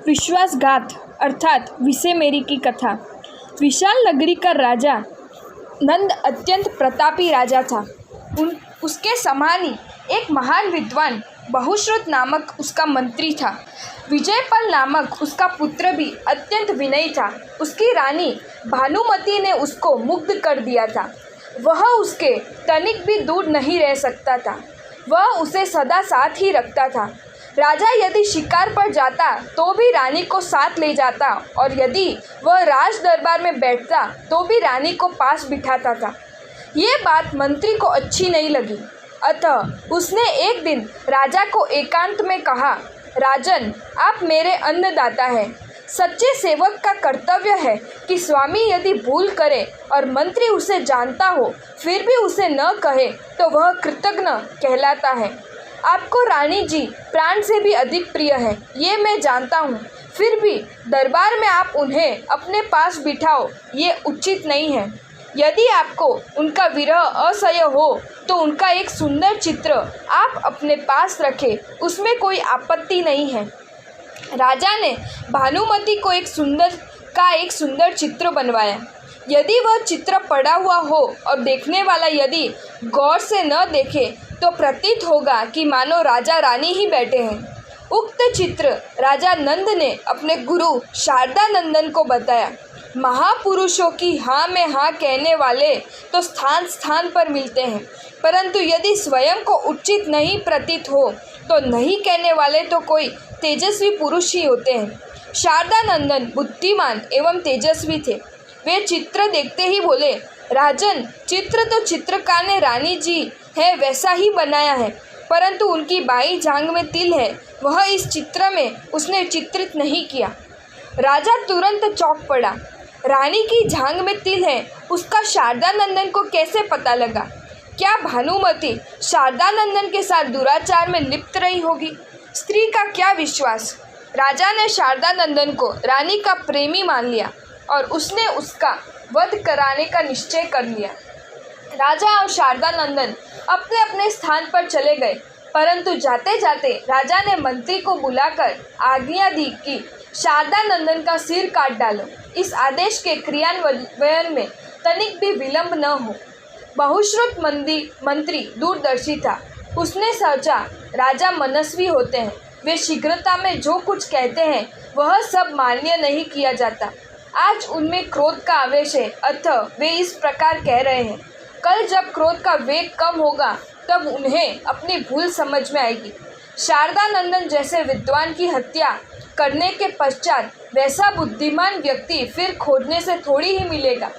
विश्वासघात अर्थात विषमेरी की कथा। विशाल नगरी का राजा नंद अत्यंत प्रतापी राजा था। उसके समान ही एक महान विद्वान बहुश्रुत नामक उसका मंत्री था। विजयपाल नामक उसका पुत्र भी अत्यंत विनयी था। उसकी रानी भानुमति ने उसको मुग्ध कर दिया था। वह उसके तनिक भी दूर नहीं रह सकता था। वह उसे सदा साथ ही रखता था। राजा यदि शिकार पर जाता तो भी रानी को साथ ले जाता और यदि वह राज दरबार में बैठता तो भी रानी को पास बिठाता था। ये बात मंत्री को अच्छी नहीं लगी, अतः उसने एक दिन राजा को एकांत में कहा, राजन, आप मेरे अन्नदाता हैं। सच्चे सेवक का कर्तव्य है कि स्वामी यदि भूल करे और मंत्री उसे जानता हो फिर भी उसे न कहे तो वह कृतघ्न कहलाता है। आपको रानी जी प्राण से भी अधिक प्रिय है, ये मैं जानता हूँ, फिर भी दरबार में आप उन्हें अपने पास बिठाओ, ये उचित नहीं है। यदि आपको उनका विरह असह्य हो तो उनका एक सुंदर चित्र आप अपने पास रखें, उसमें कोई आपत्ति नहीं है। राजा ने भानुमति को एक सुंदर चित्र बनवाया। यदि वह चित्र पड़ा हुआ हो और देखने वाला यदि गौर से न देखे तो प्रतीत होगा कि मानो राजा रानी ही बैठे हैं। उक्त चित्र राजा नंद ने अपने गुरु शारदा नंदन को बताया। महापुरुषों की हाँ में हाँ कहने वाले तो स्थान स्थान पर मिलते हैं, परंतु यदि स्वयं को उचित नहीं प्रतीत हो तो नहीं कहने वाले तो कोई तेजस्वी पुरुष ही होते हैं। शारदा नंदन बुद्धिमान एवं तेजस्वी थे। वे चित्र देखते ही बोले, राजन, चित्र तो चित्रकार ने रानी जी है वैसा ही बनाया है, परंतु उनकी बाई जांघ में तिल है, वह इस चित्र में उसने चित्रित नहीं किया। राजा तुरंत चौंक पड़ा। रानी की जांघ में तिल है, उसका शारदा नंदन को कैसे पता लगा? क्या भानुमति शारदा नंदन के साथ दुराचार में लिप्त रही होगी? स्त्री का क्या विश्वास। राजा ने शारदा नंदन को रानी का प्रेमी मान लिया और उसने उसका वध कराने का निश्चय कर लिया। राजा और शारदा नंदन अपने अपने स्थान पर चले गए, परंतु जाते जाते राजा ने मंत्री को बुलाकर आज्ञा दी कि शारदा नंदन का सिर काट डालो। इस आदेश के क्रियान्वयन में तनिक भी विलंब न हो। बहुश्रुत मंत्री दूरदर्शी था। उसने सोचा, राजा मनस्वी होते हैं, वे शीघ्रता में जो कुछ कहते हैं वह सब मान्य नहीं किया जाता। आज उनमें क्रोध का आवेश है, अतः वे इस प्रकार कह रहे हैं। कल जब क्रोध का वेग कम होगा तब उन्हें अपनी भूल समझ में आएगी। शारदा नंदन जैसे विद्वान की हत्या करने के पश्चात वैसा बुद्धिमान व्यक्ति फिर खोजने से थोड़ी ही मिलेगा।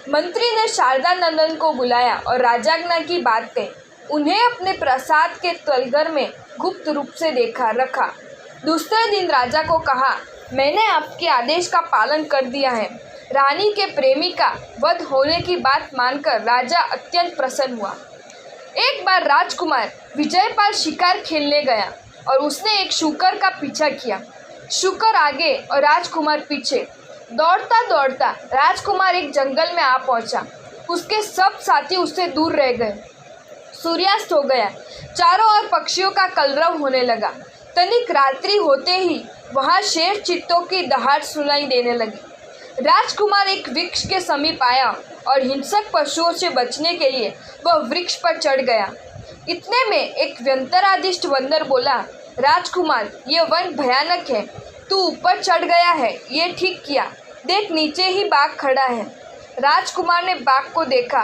मंत्री ने शारदा नंदन को बुलाया और राजाज्ञा की बात कही। उन्हें अपने प्रासाद के तलघर में गुप्त रूप से रखा। दूसरे दिन राजा को कहा, मैंने आपके आदेश का पालन कर दिया है। रानी के प्रेमी का वध होने की बात मानकर राजा अत्यंत प्रसन्न हुआ। एक बार राजकुमार विजयपाल शिकार खेलने गया और उसने एक शूकर का पीछा किया। शूकर आगे और राजकुमार पीछे। दौड़ता दौड़ता राजकुमार एक जंगल में आ पहुंचा। उसके सब साथी उससे दूर रह गए। सूर्यास्त हो गया। चारों ओर पक्षियों का कलरव होने लगा। तनिक रात्रि होते ही वहां शेर चित्तों की दहाड़ सुनाई देने लगी। राजकुमार एक वृक्ष के समीप आया और हिंसक पशुओं से बचने के लिए वह वृक्ष पर चढ़ गया। इतने में एक व्यंतरादिष्ट बंदर बोला, राजकुमार, ये वन भयानक है, तू ऊपर चढ़ गया है, ये ठीक किया। देख, नीचे ही बाघ खड़ा है। राजकुमार ने बाघ को देखा।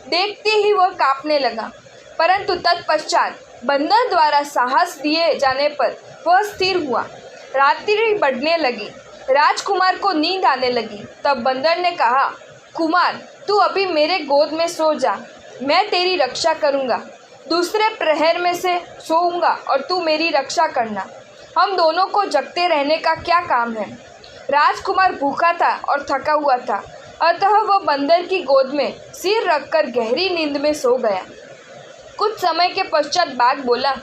देखते ही वह कांपने लगा, परंतु तत्पश्चात बंदर द्वारा साहस दिए जाने पर वह स्थिर हुआ। रात्रि बढ़ने लगी। राजकुमार को नींद आने लगी। तब बंदर ने कहा, कुमार, तू अभी मेरे गोद में सो जा, मैं तेरी रक्षा करूँगा। दूसरे प्रहर में से सोऊंगा और तू मेरी रक्षा करना। हम दोनों को जगते रहने का क्या काम है। राजकुमार भूखा था और थका हुआ था, अतः वह बंदर की गोद में सिर रखकर गहरी नींद में सो गया। कुछ समय के पश्चात बाघ बोला,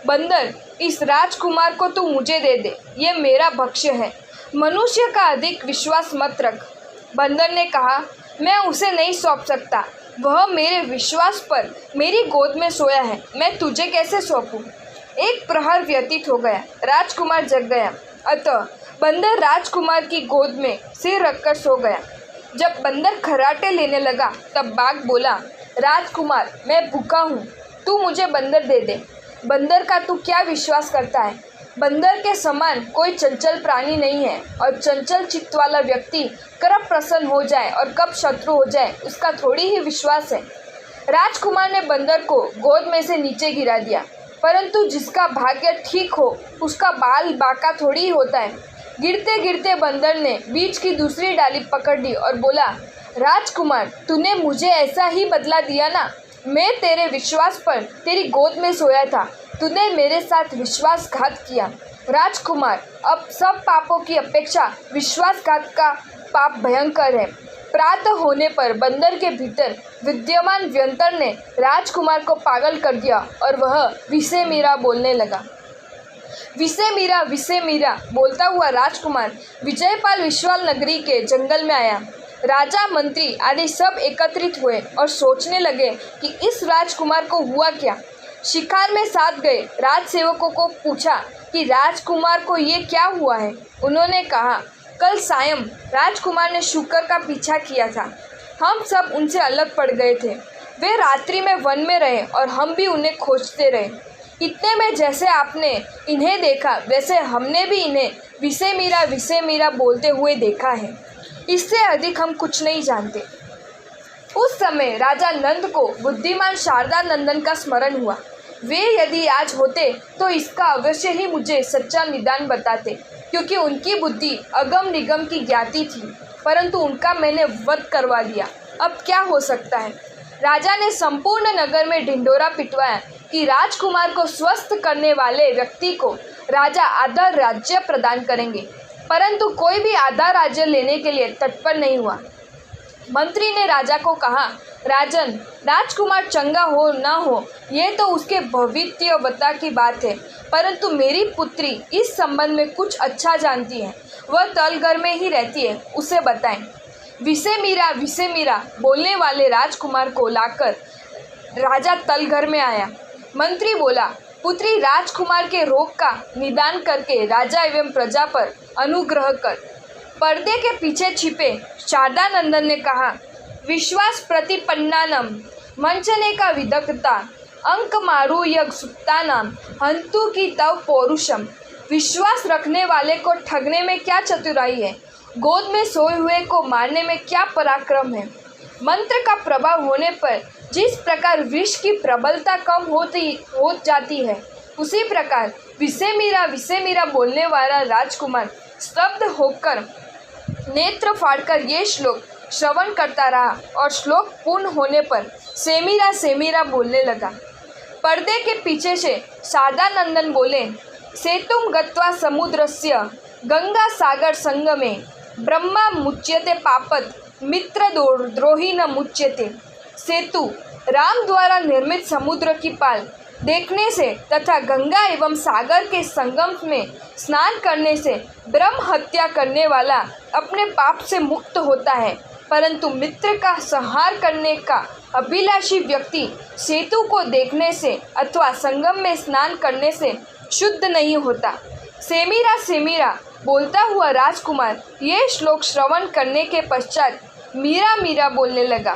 बंदर, इस राजकुमार को तू मुझे दे दे, ये मेरा भक्ष्य है। मनुष्य का अधिक विश्वास मत रख। बंदर ने कहा, मैं उसे नहीं सौंप सकता, वह मेरे विश्वास पर मेरी गोद में सोया है, मैं तुझे कैसे सौंपूं? एक प्रहर व्यतीत हो गया। राजकुमार जग गया, अतः बंदर राजकुमार की गोद में सिर रखकर सो गया। जब बंदर खर्राटे लेने लगा तब बाघ बोला, राजकुमार मैं भूखा हूँ, तू मुझे बंदर दे दे। बंदर का तू क्या विश्वास करता है? बंदर के समान कोई चंचल प्राणी नहीं है, और चंचल चित्त वाला व्यक्ति कब प्रसन्न हो जाए और कब शत्रु हो जाए उसका थोड़ी ही विश्वास है। राजकुमार ने बंदर को गोद में से नीचे गिरा दिया, परंतु जिसका भाग्य ठीक हो उसका बाल बांका थोड़ी ही होता है। गिरते गिरते बंदर ने बीच की दूसरी डाली पकड़ ली और बोला, राजकुमार तूने मुझे ऐसा ही बदला दिया ना। मैं तेरे विश्वास पर तेरी गोद में सोया था, तूने मेरे साथ विश्वासघात किया। राजकुमार अब सब पापों की अपेक्षा विश्वासघात का पाप भयंकर है। प्रातः होने पर बंदर के भीतर विद्यमान व्यंतर ने राजकुमार को पागल कर दिया और वह विसे मीरा बोलने लगा। विसे मीरा बोलता हुआ राजकुमार विजयपाल विश्वाल नगरी के जंगल में आया। राजा मंत्री आदि सब एकत्रित हुए और सोचने लगे कि इस राजकुमार को हुआ क्या। शिकार में साथ गए राजसेवकों को पूछा कि राजकुमार को ये क्या हुआ है। उन्होंने कहा, कल सायं राजकुमार ने शुकर का पीछा किया था, हम सब उनसे अलग पड़ गए थे। वे रात्रि में वन में रहे और हम भी उन्हें खोजते रहे। इतने में जैसे आपने इन्हें देखा वैसे हमने भी इन्हें विसे मीरा बोलते हुए देखा है। इससे अधिक हम कुछ नहीं जानते। उस समय राजा नंद को बुद्धिमान शारदा नंदन का स्मरण हुआ। वे यदि आज होते तो इसका अवश्य ही मुझे सच्चा निदान बताते, क्योंकि उनकी बुद्धि अगम निगम की ज्ञाति थी, परंतु उनका मैंने वध करवा दिया। अब क्या हो सकता है? राजा ने संपूर्ण नगर में ढिंढोरा पिटवाया कि राजकुमार को स्वस्थ करने वाले व्यक्ति को राजा आधा राज्य प्रदान करेंगे, परंतु कोई भी आधा राज्य लेने के लिए तत्पर नहीं हुआ। मंत्री ने राजा को कहा, राजन, राजकुमार चंगा हो ना हो ये तो उसके भविष्यवक्ता की बात है, परंतु मेरी पुत्री इस संबंध में कुछ अच्छा जानती है। वह तलघर में ही रहती है, उसे बताएं। विसे मीरा बोलने वाले राजकुमार को लाकर राजा तलघर में आया। मंत्री बोला, पुत्री राजकुमार के रोग का निदान करके राजा एवं प्रजा पर अनुग्रह कर। पर्दे के पीछे छिपे शारदा नंदन ने कहा, विश्वास प्रतिपन्नानम मंचने का विदग्धता अंक मारू यज्ञ सुप्तानाम हंतु की तव पौरुषम। विश्वास रखने वाले को ठगने में क्या चतुराई है, गोद में सोए हुए को मारने में क्या पराक्रम है। मंत्र का प्रभाव होने पर जिस प्रकार विष की प्रबलता कम हो जाती है, उसी प्रकार विसे मीरा बोलने वाला राजकुमार स्तब्ध होकर नेत्र फाड़कर ये श्लोक श्रवण करता रहा और श्लोक पूर्ण होने पर सेमीरा बोलने लगा। पर्दे के पीछे से शारदा नंदन बोले, सेतुम गत्वा समुद्रस्य गंगा सागर संगमे ब्रह्मा मुच्यते पापत मित्र द्रोही न मुच्यते। सेतु राम द्वारा निर्मित समुद्र की पाल देखने से तथा गंगा एवं सागर के संगम में स्नान करने से ब्रह्म हत्या करने वाला अपने पाप से मुक्त होता है, परंतु मित्र का संहार करने का अभिलाषी व्यक्ति सेतु को देखने से अथवा संगम में स्नान करने से शुद्ध नहीं होता। सेमीरा बोलता हुआ राजकुमार ये श्लोक श्रवण करने के पश्चात मीरा बोलने लगा।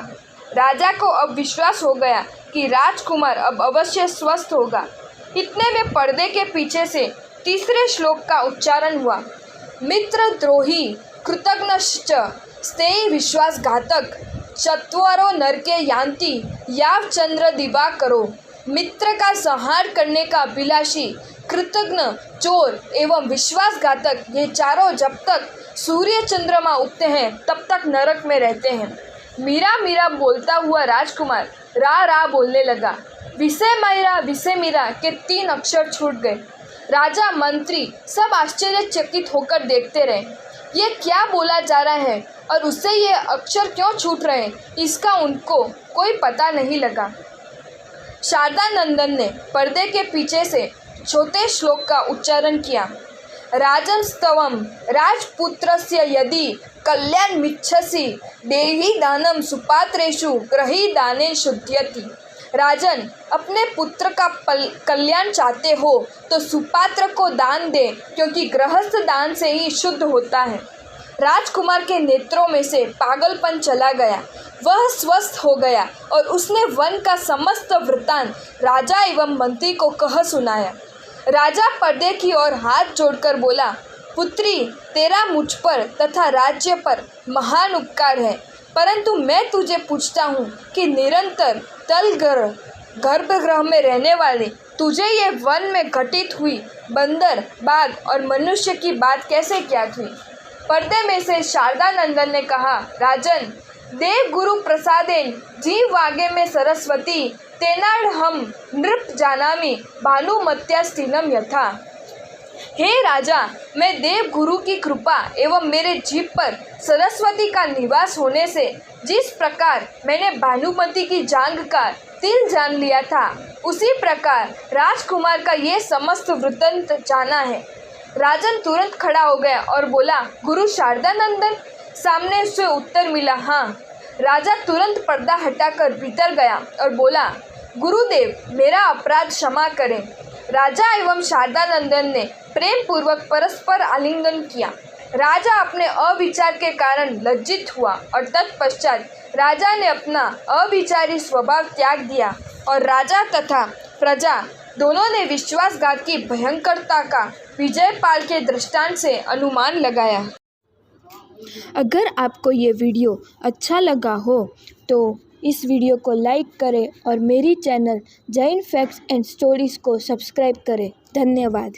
राजा को अब विश्वास हो गया कि राजकुमार अब अवश्य स्वस्थ होगा। इतने में पर्दे के पीछे से तीसरे श्लोक का उच्चारण हुआ, मित्र द्रोही कृतघ्नश्च स्तेयी विश्वासघातक चत्वरो नरके यान्ति याव चंद्र दिवा करो। मित्र का संहार करने का अभिलाषी, कृतघ्न, चोर एवं विश्वासघातक ये चारों जब तक सूर्य चंद्रमा उगते हैं तब तक नरक में रहते हैं। मीरा बोलता हुआ राजकुमार रा बोलने लगा। विसे मीरा के 3 अक्षर छूट गए। राजा मंत्री सब आश्चर्यचकित होकर देखते रहे, ये क्या बोला जा रहा है और उससे ये अक्षर क्यों छूट रहे हैं, इसका उनको कोई पता नहीं लगा। शारदा नंदन ने पर्दे के पीछे से छोटे श्लोक का उच्चारण किया, राजन स्तवम राजपुत्रस्य यदि कल्याण मिच्छसि देवी दानम सुपात्रेषु ग्रही दानेन शुद्ध्यति। राजन, अपने पुत्र का कल्याण चाहते हो तो सुपात्र को दान दे, क्योंकि गृहस्थ दान से ही शुद्ध होता है। राजकुमार के नेत्रों में से पागलपन चला गया, वह स्वस्थ हो गया और उसने वन का समस्त वृत्तांत राजा एवं मंत्री को कह सुनाया। राजा पर्दे की ओर हाथ जोड़कर बोला, पुत्री, तेरा मुझ पर तथा राज्य पर महान उपकार है, परंतु मैं तुझे पूछता हूँ कि निरंतर गर्भगृह में रहने वाले तुझे ये वन में घटित हुई बंदर, बाघ और मनुष्य की बात कैसे ज्ञात हुई? पर्दे में से शारदा नंदन ने कहा, राजन, देव गुरु प्रसादेन जीव वागे में सरस्वती तेनाड़ हम नृप जानामि भानुमत्यास्तिनम यथा। हे राजा, मैं देव गुरु की कृपा एवं मेरे जीव पर सरस्वती का निवास होने से जिस प्रकार मैंने भानुमति की जांघ का तिल जान लिया था, उसी प्रकार राजकुमार का ये समस्त वृत्तांत जाना है। राजन तुरंत खड़ा हो गया और बोला, गुरु शारदा नंदन? सामने उससे उत्तर मिला, हाँ। राजा तुरंत पर्दा हटाकर भीतर गया और बोला, गुरुदेव, मेरा अपराध क्षमा करें। राजा एवं शारदा नंदन ने प्रेम पूर्वक परस्पर आलिंगन किया। राजा अपने अविचार के कारण लज्जित हुआ और तत्पश्चात राजा ने अपना अविचारी स्वभाव त्याग दिया और राजा तथा प्रजा दोनों ने विश्वासघात की भयंकरता का विजयपाल के दृष्टांत से अनुमान लगाया। अगर आपको ये वीडियो अच्छा लगा हो तो इस वीडियो को लाइक करें और मेरी channel Jain facts and stories को सब्सक्राइब करें। धन्यवाद।